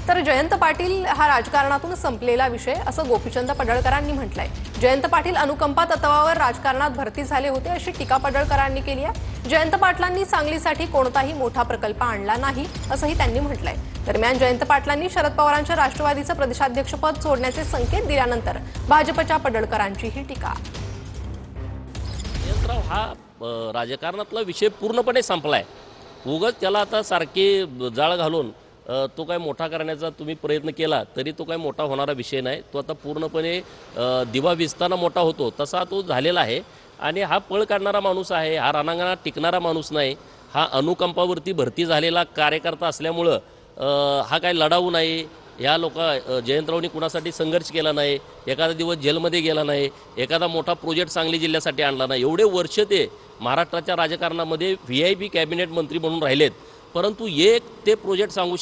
तर जयंत पाटील हा राजकारणातून संपलेला विषय असं गोपीचंद पडळकरांनी म्हटलंय। जयंत पाटील अनुकंपा तत्वावर राजकारणात भरती झाले होते अशी टीका पडळकरांनी केली आहे। जयंत पाटलांनी सांगलीसाठी कोणताही मोठा प्रकल्प आणला नाही असंही त्यांनी म्हटलंय। दरम्यान जयंत पाटलांनी शरद पवारांच्या राष्ट्रवादीचं प्रदेशाध्यक्षपद सोडण्याचे संकेत दिल्यानंतर भाजपच्या पडळकरांची ही टीका। जयंतराव हा राजकारणातला विषय पूर्णपणे संपलाय। उगाच त्याला आता सारखे जाळ घालून तो काय मोठा करण्याचा तुम्ही प्रयत्न केला तरी तो काय मोठा होणारा विषय नाही। तो आता पूर्णपणे दिवा विजताना मोठा होतो तसा तो झालेला आहे। आणि हा पळ काढणारा माणूस आहे, हा रणांगणात टिकणारा माणूस नाही। हा अनुकंपावरती भरती झालेला कार्यकर्ता असल्यामुळं हा काय लढाऊ नाही। या जयंतरावनी कुणासाठी संघर्ष केला नाही, एखादा दिवस जेलमध्ये गेला नाही, एखादा मोठा प्रोजेक्ट सांगली जिल्ह्यासाठी आणला नाही। एवढे वर्ष ते महाराष्ट्राच्या राजकारणामध्ये VIP कॅबिनेट मंत्री म्हणून राहिलेत, परंतु एक ते प्रोजेक्ट सांगू